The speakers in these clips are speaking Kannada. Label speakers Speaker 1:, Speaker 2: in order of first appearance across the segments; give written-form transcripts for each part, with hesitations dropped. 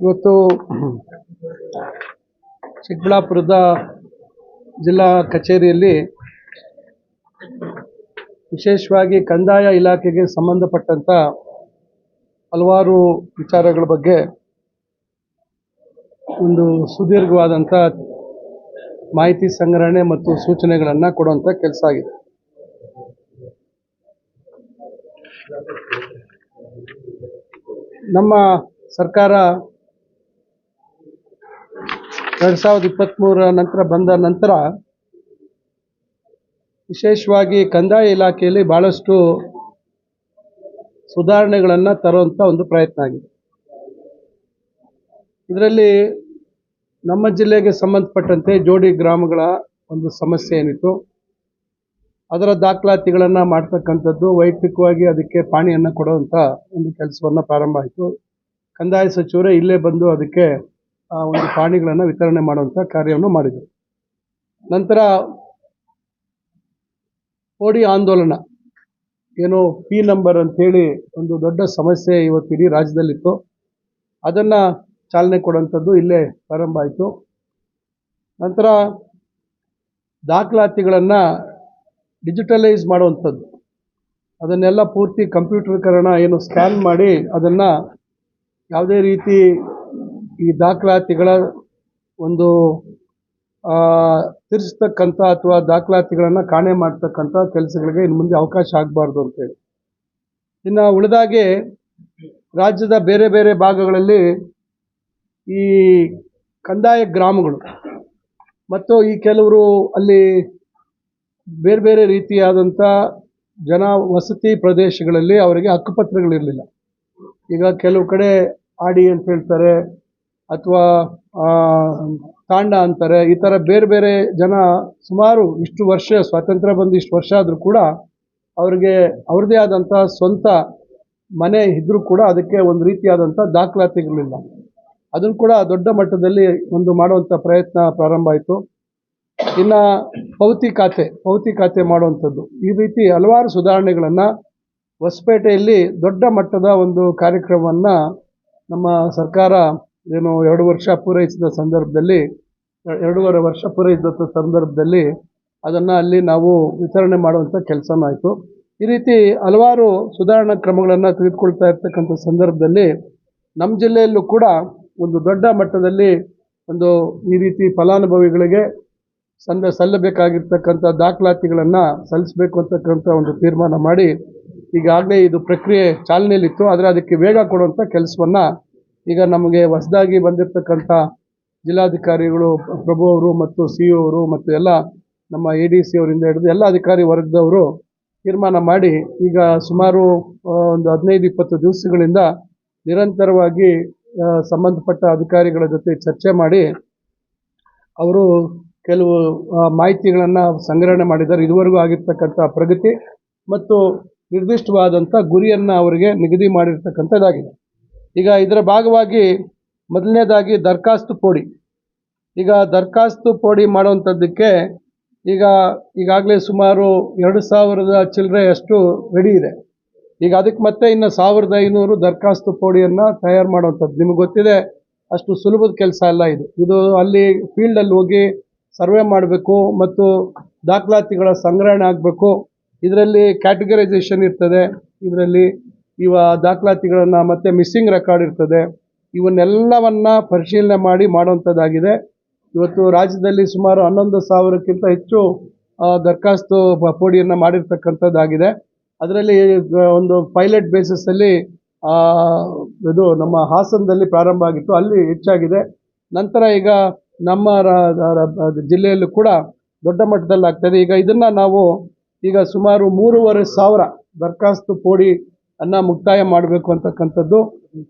Speaker 1: ಇವತ್ತು ಚಿಕ್ಕಬಳ್ಳಾಪುರದ ಜಿಲ್ಲಾ ಕಚೇರಿಯಲ್ಲಿ ವಿಶೇಷವಾಗಿ ಕಂದಾಯ ಇಲಾಖೆಗೆ ಸಂಬಂಧಪಟ್ಟಂತ ಹಲವಾರು ವಿಚಾರಗಳ ಬಗ್ಗೆ ಒಂದು ಸುದೀರ್ಘವಾದಂಥ ಮಾಹಿತಿ ಸಂಗ್ರಹಣೆ ಮತ್ತು ಸೂಚನೆಗಳನ್ನು ಕೊಡುವಂಥ ಕೆಲಸ ಆಗಿದೆ. ನಮ್ಮ ಸರ್ಕಾರ 2023 ನಂತರ ಬಂದ ನಂತರ ವಿಶೇಷವಾಗಿ ಕಂದಾಯ ಇಲಾಖೆಯಲ್ಲಿ ಬಹಳಷ್ಟು ಸುಧಾರಣೆಗಳನ್ನು ತರುವಂಥ ಒಂದು ಪ್ರಯತ್ನ ಆಗಿದೆ. ಇದರಲ್ಲಿ ನಮ್ಮ ಜಿಲ್ಲೆಗೆ ಸಂಬಂಧಪಟ್ಟಂತೆ ಜೋಡಿ ಗ್ರಾಮಗಳ ಒಂದು ಸಮಸ್ಯೆ ಏನಿತ್ತು ಅದರ ದಾಖಲಾತಿಗಳನ್ನು ಮಾಡ್ತಕ್ಕಂಥದ್ದು, ವೈಯಕ್ತಿಕವಾಗಿ ಅದಕ್ಕೆ ಪಾಣಿಯನ್ನು ಕೊಡುವಂಥ ಒಂದು ಕೆಲಸವನ್ನು ಪ್ರಾರಂಭ ಆಯಿತು. ಕಂದಾಯ ಸಚಿವರೇ ಇಲ್ಲೇ ಬಂದು ಅದಕ್ಕೆ ಒಂದು ಪಾಣಿಗಳನ್ನು ವಿತರಣೆ ಮಾಡುವಂಥ ಕಾರ್ಯವನ್ನು ಮಾಡಿದರು. ನಂತರ ಪೋಡಿ ಆಂದೋಲನ ಏನು ಪಿ ನಂಬರ್ ಅಂಥೇಳಿ ಒಂದು ದೊಡ್ಡ ಸಮಸ್ಯೆ ಇವತ್ತು ಇಡೀ ರಾಜ್ಯದಲ್ಲಿತ್ತು, ಅದನ್ನು ಚಾಲನೆ ಕೊಡುವಂಥದ್ದು ಇಲ್ಲೇ ಪ್ರಾರಂಭ ಆಯಿತು. ನಂತರ ದಾಖಲಾತಿಗಳನ್ನು ಡಿಜಿಟಲೈಸ್ ಮಾಡುವಂಥದ್ದು, ಅದನ್ನೆಲ್ಲ ಪೂರ್ತಿ ಕಂಪ್ಯೂಟರ್ಕರಣ ಏನು ಸ್ಕ್ಯಾನ್ ಮಾಡಿ ಅದನ್ನು ಯಾವುದೇ ರೀತಿ ಈ ದಾಖಲಾತಿಗಳ ಒಂದು ತಿರ್ಸ್ತಕ್ಕಂಥ ಅಥವಾ ದಾಖಲಾತಿಗಳನ್ನು ಕಾಣೆ ಮಾಡ್ತಕ್ಕಂಥ ಕೆಲಸಗಳಿಗೆ ಇನ್ನು ಮುಂದೆ ಅವಕಾಶ ಆಗಬಾರ್ದು ಅಂತೇಳಿ. ಇನ್ನು ಉಳಿದಾಗೆ ರಾಜ್ಯದ ಬೇರೆ ಬೇರೆ ಭಾಗಗಳಲ್ಲಿ ಈ ಕಂದಾಯ ಗ್ರಾಮಗಳು ಮತ್ತು ಈ ಕೆಲವರು ಅಲ್ಲಿ ಬೇರೆ ಬೇರೆ ರೀತಿಯಾದಂಥ ಜನ ವಸತಿ ಪ್ರದೇಶಗಳಲ್ಲಿ ಅವರಿಗೆ ಹಕ್ಕುಪತ್ರಗಳಿರಲಿಲ್ಲ. ಈಗ ಕೆಲವು ಕಡೆ ಆಡಿ ಅಂತ ಹೇಳ್ತಾರೆ ಅಥವಾ ತಾಂಡ ಅಂತಾರೆ, ಈ ಥರ ಬೇರೆ ಬೇರೆ ಜನ ಸುಮಾರು ಇಷ್ಟು ವರ್ಷ ಸ್ವಾತಂತ್ರ್ಯ ಬಂದು ಇಷ್ಟು ವರ್ಷ ಆದರೂ ಕೂಡ ಅವರಿಗೆ ಅವ್ರದ್ದೇ ಆದಂಥ ಸ್ವಂತ ಮನೆ ಇದ್ದರೂ ಕೂಡ ಅದಕ್ಕೆ ಒಂದು ರೀತಿಯಾದಂಥ ದಾಖಲಾತಿಗಳಿಲ್ಲ. ಅದನ್ನು ಕೂಡ ದೊಡ್ಡ ಮಟ್ಟದಲ್ಲಿ ಒಂದು ಮಾಡುವಂಥ ಪ್ರಯತ್ನ ಪ್ರಾರಂಭ ಆಯಿತು. ಇನ್ನು ಪೌತಿ ಖಾತೆ ಮಾಡುವಂಥದ್ದು, ಈ ರೀತಿ ಹಲವಾರು ಸುಧಾರಣೆಗಳನ್ನು ಹೊಸಪೇಟೆಯಲ್ಲಿ ದೊಡ್ಡ ಮಟ್ಟದ ಒಂದು ಕಾರ್ಯಕ್ರಮವನ್ನು ನಮ್ಮ ಸರ್ಕಾರ ಏನು 2 ವರ್ಷ ಪೂರೈಸಿದ ಸಂದರ್ಭದಲ್ಲಿ 2.5 ವರ್ಷ ಪೂರೈಸಿದ ಸಂದರ್ಭದಲ್ಲಿ ಅದನ್ನು ಅಲ್ಲಿ ನಾವು ವಿತರಣೆ ಮಾಡುವಂಥ ಕೆಲಸನೂ ಆಯಿತು. ಈ ರೀತಿ ಹಲವಾರು ಸುಧಾರಣಾ ಕ್ರಮಗಳನ್ನು ತೆಗೆದುಕೊಳ್ತಾ ಇರ್ತಕ್ಕಂಥ ಸಂದರ್ಭದಲ್ಲಿ ನಮ್ಮ ಜಿಲ್ಲೆಯಲ್ಲೂ ಕೂಡ ಒಂದು ದೊಡ್ಡ ಮಟ್ಟದಲ್ಲಿ ಒಂದು ಈ ರೀತಿ ಫಲಾನುಭವಿಗಳಿಗೆ ಸಲ್ಲಬೇಕಾಗಿರ್ತಕ್ಕಂಥ ದಾಖಲಾತಿಗಳನ್ನು ಸಲ್ಲಿಸಬೇಕು ಅಂತಕ್ಕಂಥ ಒಂದು ತೀರ್ಮಾನ ಮಾಡಿ ಈಗಾಗಲೇ ಇದು ಪ್ರಕ್ರಿಯೆ ಚಾಲನೆಯಲ್ಲಿತ್ತು. ಆದರೆ ಅದಕ್ಕೆ ವೇಗ ಕೊಡುವಂಥ ಕೆಲಸವನ್ನು ಈಗ ನಮಗೆ ಹೊಸದಾಗಿ ಬಂದಿರತಕ್ಕಂಥ ಜಿಲ್ಲಾಧಿಕಾರಿಗಳು ಪ್ರಭು ಅವರು ಮತ್ತು CO ಅವರು ಮತ್ತು ಎಲ್ಲ ನಮ್ಮ ADC ಅವರಿಂದ ಹಿಡಿದು ಎಲ್ಲ ಅಧಿಕಾರಿ ವರ್ಗದವರು ತೀರ್ಮಾನ ಮಾಡಿ ಈಗ ಸುಮಾರು ಒಂದು 15-20 ದಿವಸಗಳಿಂದ ನಿರಂತರವಾಗಿ ಸಂಬಂಧಪಟ್ಟ ಅಧಿಕಾರಿಗಳ ಜೊತೆ ಚರ್ಚೆ ಮಾಡಿ ಅವರು ಕೆಲವು ಮಾಹಿತಿಗಳನ್ನು ಸಂಗ್ರಹಣೆ ಮಾಡಿದ್ದಾರೆ. ಇದುವರೆಗೂ ಆಗಿರ್ತಕ್ಕಂಥ ಪ್ರಗತಿ ಮತ್ತು ನಿರ್ದಿಷ್ಟವಾದಂಥ ಗುರಿಯನ್ನು ಅವರಿಗೆ ನಿಗದಿ ಮಾಡಿರ್ತಕ್ಕಂಥದ್ದಾಗಿದೆ. ಈಗ ಇದರ ಭಾಗವಾಗಿ ಮೊದಲನೇದಾಗಿ ದರಖಾಸ್ತು ಪೋಡಿ. ಈಗ ದರಖಾಸ್ತು ಪೋಡಿ ಮಾಡುವಂಥದ್ದಕ್ಕೆ ಈಗಾಗಲೇ ಸುಮಾರು 2,000 ಚಿಲ್ಲರೆಯಷ್ಟು ರೆಡಿ ಇದೆ. ಈಗ ಅದಕ್ಕೆ ಮತ್ತೆ ಇನ್ನು 1,500 ದರಖಾಸ್ತು ಪೋಡಿಯನ್ನು ತಯಾರು ಮಾಡುವಂಥದ್ದು. ನಿಮಗೆ ಗೊತ್ತಿದೆ, ಅಷ್ಟು ಸುಲಭದ ಕೆಲಸ ಅಲ್ಲ ಇದು ಅಲ್ಲಿ ಫೀಲ್ಡಲ್ಲಿ ಹೋಗಿ ಸರ್ವೆ ಮಾಡಬೇಕು ಮತ್ತು ದಾಖಲಾತಿಗಳ ಸಂಗ್ರಹಣೆ ಆಗಬೇಕು. ಇದರಲ್ಲಿ ಕ್ಯಾಟಗರೈಸೇಷನ್ ಇರ್ತದೆ, ಇದರಲ್ಲಿ ದಾಖಲಾತಿಗಳನ್ನು ಮತ್ತು ಮಿಸ್ಸಿಂಗ್ ರೆಕಾರ್ಡ್ ಇರ್ತದೆ. ಇವನ್ನೆಲ್ಲವನ್ನು ಪರಿಶೀಲನೆ ಮಾಡಿ ಮಾಡುವಂಥದ್ದಾಗಿದೆ. ಇವತ್ತು ರಾಜ್ಯದಲ್ಲಿ ಸುಮಾರು 11,000ಕ್ಕಿಂತ ಹೆಚ್ಚು ದರಖಾಸ್ತು ಪೋಡಿಯನ್ನು ಮಾಡಿರ್ತಕ್ಕಂಥದ್ದಾಗಿದೆ. ಅದರಲ್ಲಿ ಒಂದು ಪೈಲಟ್ ಬೇಸಿಸಲ್ಲಿ ಇದು ನಮ್ಮ ಹಾಸನದಲ್ಲಿ ಪ್ರಾರಂಭ ಆಗಿತ್ತು, ಅಲ್ಲಿ ಹೆಚ್ಚಾಗಿದೆ. ನಂತರ ಈಗ ನಮ್ಮ ಜಿಲ್ಲೆಯಲ್ಲೂ ಕೂಡ ದೊಡ್ಡ ಮಟ್ಟದಲ್ಲಿ ಆಗ್ತಾಯಿದೆ. ಈಗ ಇದನ್ನು ನಾವು ಈಗ ಸುಮಾರು 3,500 ದರಖಾಸ್ತು ಪೋಡಿ ಮುಕ್ತಾಯ ಮಾಡಬೇಕು ಅಂತಕ್ಕಂಥದ್ದು.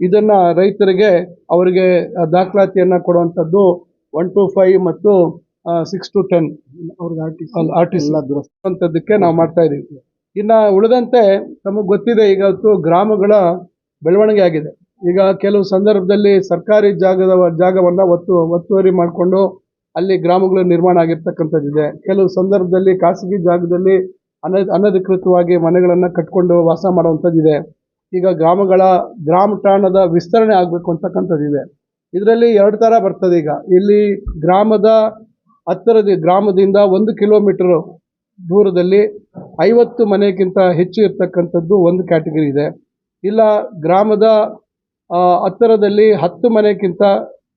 Speaker 1: ಇದನ್ನು ರೈತರಿಗೆ ಅವರಿಗೆ ದಾಖಲಾತಿಯನ್ನು ಕೊಡುವಂಥದ್ದು 1 to 5 ಮತ್ತು 6 to 10 ಆರ್ಟಿಸ್ ಅಂಥದ್ದಕ್ಕೆ ನಾವು ಮಾಡ್ತಾಯಿದ್ದೀವಿ. ಇನ್ನು ಉಳಿದಂತೆ ನಮಗೆ ಗೊತ್ತಿದೆ, ಈಗ ಗ್ರಾಮಗಳ ಬೆಳವಣಿಗೆ ಆಗಿದೆ. ಈಗ ಕೆಲವು ಸಂದರ್ಭದಲ್ಲಿ ಸರ್ಕಾರಿ ಜಾಗವನ್ನು ಒತ್ತುವರಿ ಮಾಡಿಕೊಂಡು ಅಲ್ಲಿ ಗ್ರಾಮಗಳು ನಿರ್ಮಾಣ ಆಗಿರ್ತಕ್ಕಂಥದ್ದಿದೆ. ಕೆಲವು ಸಂದರ್ಭದಲ್ಲಿ ಖಾಸಗಿ ಜಾಗದಲ್ಲಿ ಅನಧಿಕೃತವಾಗಿ ಮನೆಗಳನ್ನು ಕಟ್ಕೊಂಡು ವಾಸ ಮಾಡುವಂಥದ್ದಿದೆ. ಈಗ ಗ್ರಾಮ ಠಾಣದ ವಿಸ್ತರಣೆ ಆಗಬೇಕು ಅಂತಕ್ಕಂಥದ್ದಿದೆ. ಇದರಲ್ಲಿ 2 ಥರ ಬರ್ತದೆ. ಈಗ ಇಲ್ಲಿ ಗ್ರಾಮದಿಂದ 1 ಕಿಲೋಮೀಟರ್ ದೂರದಲ್ಲಿ 50 ಮನೆಗಿಂತ ಹೆಚ್ಚು ಇರ್ತಕ್ಕಂಥದ್ದು ಒಂದು ಕ್ಯಾಟಗರಿ ಇದೆ. ಇಲ್ಲ ಗ್ರಾಮದ ಹತ್ತಿರದಲ್ಲಿ 10 ಮನೆಗಿಂತ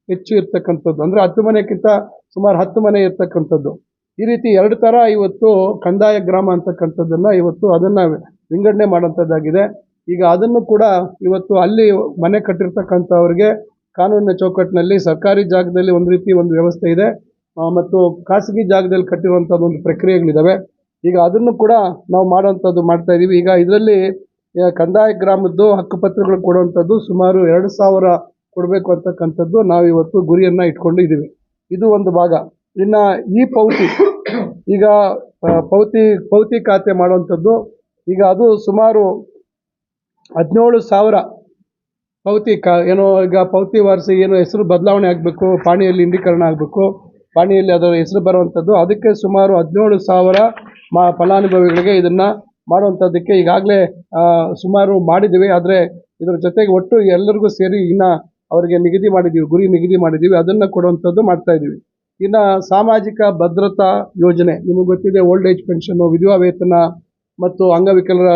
Speaker 1: ಹೆಚ್ಚು ಇರ್ತಕ್ಕಂಥದ್ದು, ಅಂದರೆ 10 ಮನೆಗಿಂತ ಸುಮಾರು 10 ಮನೆ ಇರ್ತಕ್ಕಂಥದ್ದು. ಈ ರೀತಿ 2 ಥರ ಇವತ್ತು ಕಂದಾಯ ಗ್ರಾಮ ಅಂತಕ್ಕಂಥದ್ದನ್ನು ಇವತ್ತು ಅದನ್ನು ವಿಂಗಡಣೆ ಮಾಡೋಂಥದ್ದಾಗಿದೆ. ಈಗ ಅದನ್ನು ಕೂಡ ಇವತ್ತು ಅಲ್ಲಿ ಮನೆ ಕಟ್ಟಿರ್ತಕ್ಕಂಥವ್ರಿಗೆ ಕಾನೂನಿನ ಚೌಕಟ್ಟಿನಲ್ಲಿ ಸರ್ಕಾರಿ ಜಾಗದಲ್ಲಿ ಒಂದು ವ್ಯವಸ್ಥೆ ಇದೆ, ಮತ್ತು ಖಾಸಗಿ ಜಾಗದಲ್ಲಿ ಕಟ್ಟಿರುವಂಥದ್ದು ಒಂದು ಪ್ರಕ್ರಿಯೆಗಳಿದ್ದಾವೆ. ಈಗ ಅದನ್ನು ಕೂಡ ನಾವು ಮಾಡ್ತಾ ಇದ್ದೀವಿ. ಈಗ ಇದರಲ್ಲಿ ಕಂದಾಯ ಗ್ರಾಮದ್ದು ಹಕ್ಕುಪತ್ರಗಳು ಕೊಡುವಂಥದ್ದು ಸುಮಾರು 2,000 ಕೊಡಬೇಕು ಅಂತಕ್ಕಂಥದ್ದು ನಾವು ಇವತ್ತು ಗುರಿಯನ್ನು ಇಟ್ಕೊಂಡಿದ್ದೀವಿ. ಇದು ಒಂದು ಭಾಗ. ಇನ್ನು ಈ ಈಗ ಪೌತಿ ಖಾತೆ ಮಾಡುವಂಥದ್ದು, ಈಗ ಅದು ಸುಮಾರು 17,000 ಈಗ ಪೌತಿ ವಾರಿಸಿ ಹೆಸರು ಬದಲಾವಣೆ ಆಗಬೇಕು, ಪಾಣಿಯಲ್ಲಿ ಇಂಡೀಕರಣ ಆಗಬೇಕು, ಪಾಣಿಯಲ್ಲಿ ಅದರ ಹೆಸರು ಬರುವಂಥದ್ದು, ಅದಕ್ಕೆ ಸುಮಾರು 17,000 ಫಲಾನುಭವಿಗಳಿಗೆ ಇದನ್ನು ಮಾಡುವಂಥದ್ದಕ್ಕೆ ಈಗಾಗಲೇ ಸುಮಾರು ಮಾಡಿದ್ದೀವಿ. ಆದರೆ ಇದರ ಜೊತೆಗೆ ಒಟ್ಟು ಎಲ್ಲರಿಗೂ ಸೇರಿ ಇನ್ನು ಅವರಿಗೆ ಗುರಿ ನಿಗದಿ ಮಾಡಿದ್ದೀವಿ, ಅದನ್ನು ಕೊಡುವಂಥದ್ದು ಮಾಡ್ತಾಯಿದ್ದೀವಿ. ಇನ್ನು ಸಾಮಾಜಿಕ ಭದ್ರತಾ ಯೋಜನೆ ನಿಮಗೆ ಗೊತ್ತಿದೆ, ಓಲ್ಡ್ ಏಜ್ ಪೆನ್ಷನ್ನು, ವಿಧವಾ ವೇತನ ಮತ್ತು ಅಂಗವಿಕಲರ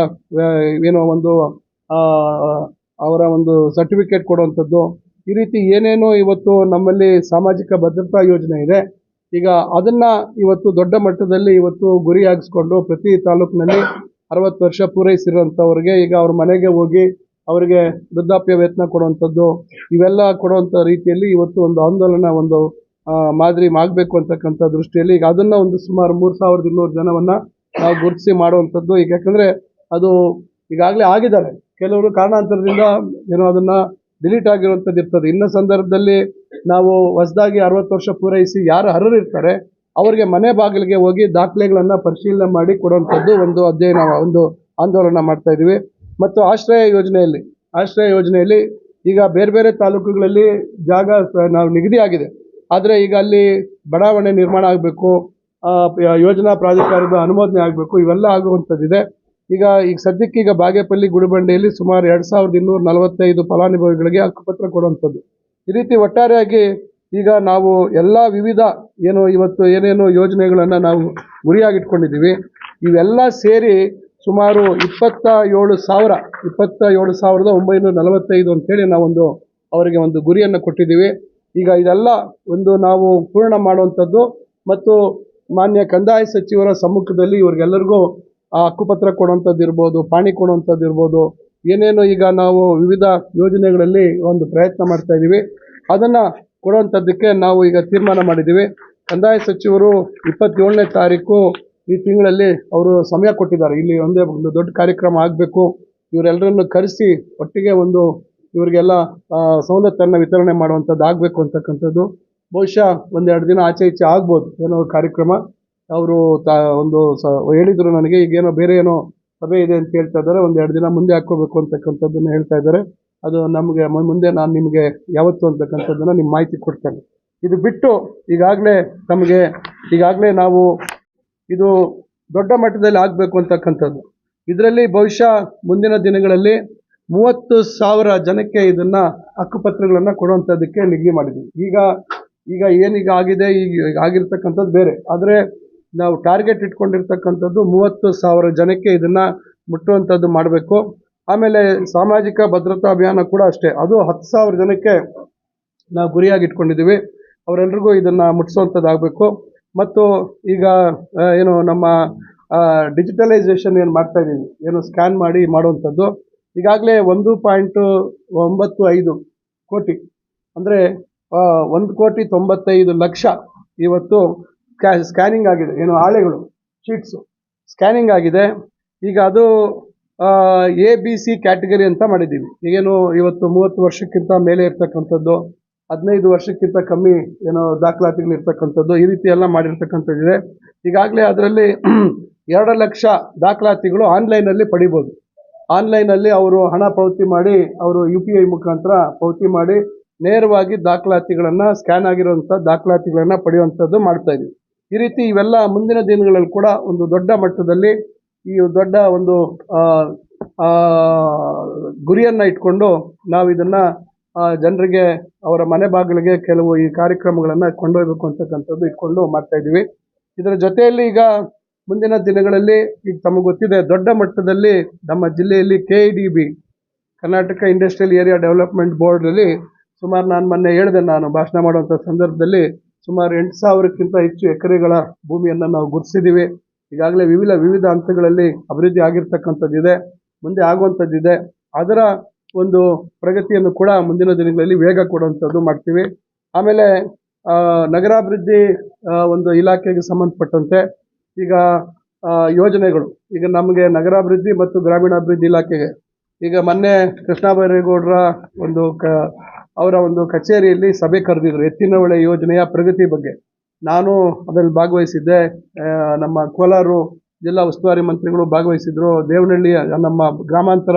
Speaker 1: ಅವರ ಒಂದು ಸರ್ಟಿಫಿಕೇಟ್ ಕೊಡುವಂಥದ್ದು, ಈ ರೀತಿ ಏನೇನೋ ಇವತ್ತು ನಮ್ಮಲ್ಲಿ ಸಾಮಾಜಿಕ ಭದ್ರತಾ ಯೋಜನೆ ಇದೆ. ಈಗ ಅದನ್ನು ಇವತ್ತು ದೊಡ್ಡ ಮಟ್ಟದಲ್ಲಿ ಇವತ್ತು ಗುರಿಯಾಗಿಸ್ಕೊಂಡು ಪ್ರತಿ ತಾಲೂಕಿನಲ್ಲಿ 60 ವರ್ಷ ಪೂರೈಸಿರುವಂಥವ್ರಿಗೆ ಈಗ ಅವ್ರ ಮನೆಗೆ ಹೋಗಿ ಅವರಿಗೆ ವೃದ್ಧಾಪ್ಯ ವೇತನ ಕೊಡುವಂಥದ್ದು, ಇವೆಲ್ಲ ಕೊಡುವಂಥ ರೀತಿಯಲ್ಲಿ ಇವತ್ತು ಒಂದು ಆಂದೋಲನ ಮಾದರಿ ಆಗಬೇಕು ಅಂತಕ್ಕಂಥ ದೃಷ್ಟಿಯಲ್ಲಿ ಈಗ ಅದನ್ನು ಸುಮಾರು 3,200 ಜನವನ್ನು ನಾವು ಗುರುತಿಸಿ ಮಾಡುವಂಥದ್ದು. ಈಗ ಯಾಕಂದರೆ ಅದು ಈಗಾಗಲೇ ಆಗಿದ್ದಾರೆ, ಕೆಲವರು ಕಾರಣಾಂತರದಿಂದ ಅದನ್ನು ಡಿಲೀಟ್ ಆಗಿರುವಂಥದ್ದು ಇರ್ತದೆ. ಇನ್ನು ಸಂದರ್ಭದಲ್ಲಿ ನಾವು ಹೊಸದಾಗಿ 60 ವರ್ಷ ಪೂರೈಸಿ ಯಾರು ಅರ್ಹರಿರ್ತಾರೆ ಅವರಿಗೆ ಮನೆ ಬಾಗಿಲಿಗೆ ಹೋಗಿ ದಾಖಲೆಗಳನ್ನು ಪರಿಶೀಲನೆ ಮಾಡಿ ಕೊಡುವಂಥದ್ದು ಒಂದು ಆಂದೋಲನ ಮಾಡ್ತಾ ಇದ್ದೀವಿ. ಮತ್ತು ಆಶ್ರಯ ಯೋಜನೆಯಲ್ಲಿ ಈಗ ಬೇರೆ ಬೇರೆ ತಾಲೂಕುಗಳಲ್ಲಿ ಜಾಗ ನಾವು ನಿಗದಿ ಆಗಿದೆ, ಆದರೆ ಈಗ ಅಲ್ಲಿ ಬಡಾವಣೆ ನಿರ್ಮಾಣ ಆಗಬೇಕು, ಯೋಜನಾ ಪ್ರಾಧಿಕಾರದ ಅನುಮೋದನೆ ಆಗಬೇಕು, ಇವೆಲ್ಲ ಆಗುವಂಥದ್ದಿದೆ. ಈಗ ಸದ್ಯಕ್ಕೆ ಬಾಗೇಪಲ್ಲಿ ಗುಡಿಬಂಡೆಯಲ್ಲಿ ಸುಮಾರು 2,245 ಫಲಾನುಭವಿಗಳಿಗೆ ಹಕ್ಕುಪತ್ರ ಕೊಡುವಂಥದ್ದು. ಈ ರೀತಿ ಒಟ್ಟಾರೆಯಾಗಿ ಈಗ ನಾವು ಎಲ್ಲ ವಿವಿಧ ಇವತ್ತು ಏನೇನು ಯೋಜನೆಗಳನ್ನು ನಾವು ಗುರಿಯಾಗಿಟ್ಕೊಂಡಿದ್ದೀವಿ, ಇವೆಲ್ಲ ಸೇರಿ ಸುಮಾರು 27,945 ಅಂತೇಳಿ ನಾವೊಂದು ಅವರಿಗೆ ಒಂದು ಗುರಿಯನ್ನು ಕೊಟ್ಟಿದ್ದೀವಿ. ಈಗ ಇದೆಲ್ಲ ನಾವು ಪೂರ್ಣ ಮಾಡುವಂಥದ್ದು ಮತ್ತು ಮಾನ್ಯ ಕಂದಾಯ ಸಚಿವರ ಸಮ್ಮುಖದಲ್ಲಿ ಇವ್ರಿಗೆಲ್ಲರಿಗೂ ಹಕ್ಕುಪತ್ರ ಕೊಡುವಂಥದ್ದು ಇರ್ಬೋದು, ಪಾಣಿ ಕೊಡುವಂಥದ್ದು ಇರ್ಬೋದು, ಏನೇನು ಈಗ ನಾವು ವಿವಿಧ ಯೋಜನೆಗಳಲ್ಲಿ ಒಂದು ಪ್ರಯತ್ನ ಮಾಡ್ತಾ ಇದ್ದೀವಿ, ಅದನ್ನು ಕೊಡುವಂಥದ್ದಕ್ಕೆ ನಾವು ಈಗ ತೀರ್ಮಾನ ಮಾಡಿದ್ದೀವಿ. ಕಂದಾಯ ಸಚಿವರು 27ನೇ ತಾರೀಕು ಈ ತಿಂಗಳಲ್ಲಿ ಅವರು ಸಮಯ ಕೊಟ್ಟಿದ್ದಾರೆ. ಇಲ್ಲಿ ಒಂದು ದೊಡ್ಡ ಕಾರ್ಯಕ್ರಮ ಆಗಬೇಕು, ಇವರೆಲ್ಲರನ್ನು ಕರೆಸಿ ಒಟ್ಟಿಗೆ ಇವರಿಗೆಲ್ಲ ಸವಲತ್ತನ್ನು ವಿತರಣೆ ಮಾಡುವಂಥದ್ದು ಆಗಬೇಕು ಅಂತಕ್ಕಂಥದ್ದು. ಬಹುಶಃ 1-2 ದಿನ ಆಚೆ ಈಚೆ ಆಗ್ಬೋದು ಕಾರ್ಯಕ್ರಮ. ಅವರು ಹೇಳಿದರು ನನಗೆ, ಈಗೇನೋ ಬೇರೆ ಸಭೆ ಇದೆ ಅಂತ ಹೇಳ್ತಾ ಇದ್ದಾರೆ, 1-2 ದಿನ ಮುಂದೆ ಹಾಕ್ಕೋಬೇಕು ಅಂತಕ್ಕಂಥದ್ದನ್ನು ಹೇಳ್ತಾ ಇದ್ದಾರೆ. ಅದು ನಮಗೆ ಮುಂದೆ ನಾನು ನಿಮಗೆ ಯಾವತ್ತು ಅಂತಕ್ಕಂಥದ್ದನ್ನು ನಿಮ್ಮ ಮಾಹಿತಿ ಕೊಡ್ತೇನೆ. ಇದು ಬಿಟ್ಟು ಈಗಾಗಲೇ ನಾವು ಇದು ದೊಡ್ಡ ಮಟ್ಟದಲ್ಲಿ ಆಗಬೇಕು ಅಂತಕ್ಕಂಥದ್ದು. ಇದರಲ್ಲಿ ಬಹುಶಃ ಮುಂದಿನ ದಿನಗಳಲ್ಲಿ 30,000 ಜನಕ್ಕೆ ಇದನ್ನು ಹಕ್ಕುಪತ್ರಗಳನ್ನು ಕೊಡುವಂಥದ್ದಕ್ಕೆ ನಿಗದಿ ಮಾಡಿದ್ದೀವಿ. ಈಗ ಆಗಿದೆ, ಈಗ ಆಗಿರ್ತಕ್ಕಂಥದ್ದು ಬೇರೆ, ಆದರೆ ನಾವು ಟಾರ್ಗೆಟ್ ಇಟ್ಕೊಂಡಿರ್ತಕ್ಕಂಥದ್ದು 30,000 ಜನಕ್ಕೆ ಇದನ್ನು ಮುಟ್ಟುವಂಥದ್ದು ಮಾಡಬೇಕು. ಆಮೇಲೆ ಸಾಮಾಜಿಕ ಭದ್ರತಾ ಅಭಿಯಾನ ಕೂಡ ಅಷ್ಟೇ, ಅದು 10,000 ಜನಕ್ಕೆ ನಾವು ಗುರಿಯಾಗಿ ಇಟ್ಕೊಂಡಿದ್ದೀವಿ. ಅವರೆಲ್ಲರಿಗೂ ಇದನ್ನು ಮುಟ್ಟಿಸುವಂಥದ್ದಾಗಬೇಕು. ಮತ್ತು ಈಗ ನಮ್ಮ ಡಿಜಿಟಲೈಸೇಷನ್ ಮಾಡ್ತಾ ಇದ್ದೀವಿ, ಸ್ಕ್ಯಾನ್ ಮಾಡಿ ಮಾಡುವಂಥದ್ದು. ಈಗಾಗಲೇ 1.95 ಕೋಟಿ, ಅಂದರೆ 1,95,00,000 ಇವತ್ತು ಸ್ಕ್ಯಾನಿಂಗ್ ಆಗಿದೆ, ಹಾಳೆಗಳು, ಶೀಟ್ಸು ಸ್ಕ್ಯಾನಿಂಗ್ ಆಗಿದೆ. ಈಗ ಅದು ABC ಕ್ಯಾಟಗರಿ ಅಂತ ಮಾಡಿದ್ದೀವಿ. ಇವತ್ತು 30 ವರ್ಷಕ್ಕಿಂತ ಮೇಲೆ ಇರ್ತಕ್ಕಂಥದ್ದು, 15 ವರ್ಷಕ್ಕಿಂತ ಕಮ್ಮಿ ದಾಖಲಾತಿಗಳು ಇರ್ತಕ್ಕಂಥದ್ದು, ಈ ರೀತಿ ಎಲ್ಲ ಮಾಡಿರ್ತಕ್ಕಂಥದ್ದಿದೆ. ಈಗಾಗಲೇ ಅದರಲ್ಲಿ 2 ಲಕ್ಷ ದಾಖಲಾತಿಗಳು ಆನ್ಲೈನಲ್ಲಿ ಪಡಿಬೋದು. ಆನ್ಲೈನಲ್ಲಿ ಅವರು ಹಣ ಪಾವತಿ ಮಾಡಿ, ಅವರು UPI ಮುಖಾಂತರ ಪಾವತಿ ಮಾಡಿ ನೇರವಾಗಿ ದಾಖಲಾತಿಗಳನ್ನು, ಸ್ಕ್ಯಾನ್ ಆಗಿರುವಂಥ ದಾಖಲಾತಿಗಳನ್ನು ಪಡೆಯುವಂಥದ್ದು ಮಾಡ್ತಾಯಿದ್ದೀವಿ. ಈ ರೀತಿ ಇವೆಲ್ಲ ಮುಂದಿನ ದಿನಗಳಲ್ಲಿ ಕೂಡ ಒಂದು ದೊಡ್ಡ ಮಟ್ಟದಲ್ಲಿ ಈ ದೊಡ್ಡ ಗುರಿಯನ್ನು ಇಟ್ಕೊಂಡು ನಾವು ಇದನ್ನು ಜನರಿಗೆ ಅವರ ಮನೆ ಬಾಗಿಲಿಗೆ ಕೆಲವು ಈ ಕಾರ್ಯಕ್ರಮಗಳನ್ನು ಕೊಂಡೊಯ್ಯಬೇಕು ಅಂತಕ್ಕಂಥದ್ದು ಇಟ್ಕೊಂಡು ಮಾಡ್ತಾ ಇದ್ದೀವಿ. ಇದರ ಜೊತೆಯಲ್ಲಿ ಈಗ ಮುಂದಿನ ದಿನಗಳಲ್ಲಿ ಈಗ ತಮಗೆ ಗೊತ್ತಿದೆ, ದೊಡ್ಡ ಮಟ್ಟದಲ್ಲಿ ನಮ್ಮ ಜಿಲ್ಲೆಯಲ್ಲಿ KIDB Karnataka industrial area development ಬೋರ್ಡಲ್ಲಿ ಸುಮಾರು ನಾನು ಮೊನ್ನೆ ಹೇಳಿದೆ, ನಾನು ಭಾಷಣ ಮಾಡುವಂಥ ಸಂದರ್ಭದಲ್ಲಿ ಸುಮಾರು 8,000ಕ್ಕಿಂತ ಹೆಚ್ಚು ಎಕರೆಗಳ ಭೂಮಿಯನ್ನು ನಾವು ಗುರುತಿಸಿದ್ದೀವಿ. ಈಗಾಗಲೇ ವಿವಿಧ ಹಂತಗಳಲ್ಲಿ ಅಭಿವೃದ್ಧಿ ಆಗಿರ್ತಕ್ಕಂಥದ್ದಿದೆ, ಮುಂದೆ ಆಗುವಂಥದ್ದಿದೆ. ಅದರ ಒಂದು ಪ್ರಗತಿಯನ್ನು ಕೂಡ ಮುಂದಿನ ದಿನಗಳಲ್ಲಿ ವೇಗ ಕೊಡುವಂಥದ್ದು ಮಾಡ್ತೀವಿ. ಆಮೇಲೆ ನಗರಾಭಿವೃದ್ಧಿ ಒಂದು ಇಲಾಖೆಗೆ ಸಂಬಂಧಪಟ್ಟಂತೆ ಈಗ ಯೋಜನೆಗಳು, ಈಗ ನಮಗೆ ನಗರಾಭಿವೃದ್ಧಿ ಮತ್ತು ಗ್ರಾಮೀಣಾಭಿವೃದ್ಧಿ ಇಲಾಖೆಗೆ ಈಗ ಮೊನ್ನೆ ಕೃಷ್ಣ ಬೈರೇಗೌಡರ ಒಂದು ಅವರ ಒಂದು ಕಚೇರಿಯಲ್ಲಿ ಸಭೆ ಕರೆದಿದ್ರು ಎತ್ತಿನ ಹೊಳೆ ಯೋಜನೆಯ ಪ್ರಗತಿ ಬಗ್ಗೆ. ನಾನು ಅದರಲ್ಲಿ ಭಾಗವಹಿಸಿದ್ದೆ. ನಮ್ಮ ಕೋಲಾರ ಜಿಲ್ಲಾ ಉಸ್ತುವಾರಿ ಮಂತ್ರಿಗಳು ಭಾಗವಹಿಸಿದ್ರು. ದೇವನಹಳ್ಳಿ ನಮ್ಮ ಗ್ರಾಮಾಂತರ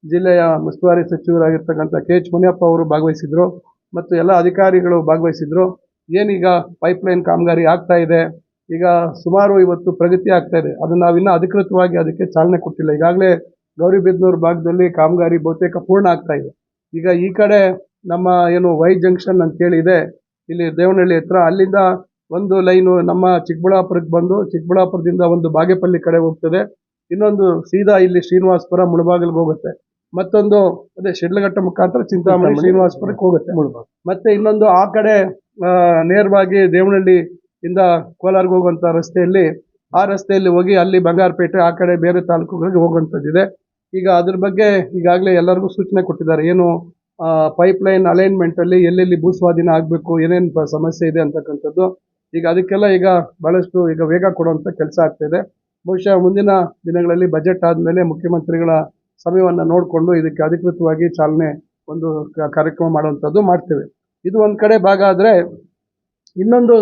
Speaker 1: ಜಿಲ್ಲೆಯ ಉಸ್ತುವಾರಿ ಸಚಿವರಾಗಿರ್ತಕ್ಕಂಥ KH ಮುನಿಯಪ್ಪ ಅವರು ಭಾಗವಹಿಸಿದ್ರು ಮತ್ತು ಎಲ್ಲ ಅಧಿಕಾರಿಗಳು ಭಾಗವಹಿಸಿದ್ರು. ಏನೀಗ ಪೈಪ್ಲೈನ್ ಕಾಮಗಾರಿ ಆಗ್ತಾ ಇದೆ, ಈಗ ಸುಮಾರು ಇವತ್ತು ಪ್ರಗತಿ ಆಗ್ತಾ ಇದೆ. ಅದು ನಾವಿನ್ನೂ ಅಧಿಕೃತವಾಗಿ ಅದಕ್ಕೆ ಚಾಲನೆ ಕೊಟ್ಟಿಲ್ಲ. ಈಗಾಗಲೇ ಗೌರಿಬಿದನೂರು ಭಾಗದಲ್ಲಿ ಕಾಮಗಾರಿ ಬಹುತೇಕ ಪೂರ್ಣ ಆಗ್ತಾ ಇದೆ. ಈಗ ಈ ಕಡೆ ನಮ್ಮ ಏನು ವೈ ಜಂಕ್ಷನ್ ಅಂತೇಳಿ ಇದೆ ಇಲ್ಲಿ ದೇವನಹಳ್ಳಿ ಹತ್ರ, ಅಲ್ಲಿಂದ ಒಂದು ಲೈನು ನಮ್ಮ ಚಿಕ್ಕಬಳ್ಳಾಪುರಕ್ಕೆ ಬಂದು ಚಿಕ್ಕಬಳ್ಳಾಪುರದಿಂದ ಒಂದು ಬಾಗೇಪಲ್ಲಿ ಕಡೆ ಹೋಗ್ತದೆ, ಇನ್ನೊಂದು ಸೀದಾ ಇಲ್ಲಿ ಶ್ರೀನಿವಾಸಪುರ ಮುಳಬಾಗಿಲಿಗೆ ಹೋಗುತ್ತೆ, ಮತ್ತೊಂದು ಅದೇ ಶಿಡ್ಲಘಟ್ಟ ಮುಖಾಂತರ ಚಿಂತಾಮಣಿ ಶ್ರೀನಿವಾಸಪುರಕ್ಕೆ ಹೋಗುತ್ತೆ, ಮತ್ತೆ ಇನ್ನೊಂದು ಆ ಕಡೆ ನೇರವಾಗಿ ದೇವನಹಳ್ಳಿ ಇಂದ ಕೋಲಾರ್ಗೆ ಹೋಗುವಂಥ ರಸ್ತೆಯಲ್ಲಿ, ಆ ರಸ್ತೆಯಲ್ಲಿ ಹೋಗಿ ಅಲ್ಲಿ ಬಂಗಾರಪೇಟೆ ಆ ಕಡೆ ಬೇರೆ ತಾಲೂಕುಗಳಿಗೆ ಹೋಗುವಂಥದ್ದಿದೆ. ಈಗ ಅದ್ರ ಬಗ್ಗೆ ಈಗಾಗಲೇ ಎಲ್ಲರಿಗೂ ಸೂಚನೆ ಕೊಟ್ಟಿದ್ದಾರೆ, ಏನು ಪೈಪ್ಲೈನ್ ಅಲೈನ್ಮೆಂಟಲ್ಲಿ ಎಲ್ಲೆಲ್ಲಿ ಭೂಸ್ವಾಧೀನ ಆಗಬೇಕು, ಏನೇನು ಸಮಸ್ಯೆ ಇದೆ ಅಂತಕ್ಕಂಥದ್ದು. ಈಗ ಅದಕ್ಕೆಲ್ಲ ಈಗ ಭಾಳಷ್ಟು ಈಗ ವೇಗ ಕೊಡುವಂಥ ಕೆಲಸ ಆಗ್ತಾಯಿದೆ. ಬಹುಶಃ ಮುಂದಿನ ದಿನಗಳಲ್ಲಿ ಬಜೆಟ್ ಆದಮೇಲೆ ಮುಖ್ಯಮಂತ್ರಿಗಳ ಸಮಯವನ್ನು ನೋಡಿಕೊಂಡು ಇದಕ್ಕೆ ಅಧಿಕೃತವಾಗಿ ಚಾಲನೆ ಒಂದು ಕಾರ್ಯಕ್ರಮ ಮಾಡುವಂಥದ್ದು ಮಾಡ್ತೇವೆ. ಇದು ಒಂದು ಕಡೆ ಭಾಗ ಆದರೆ, ಇನ್ನೊಂದು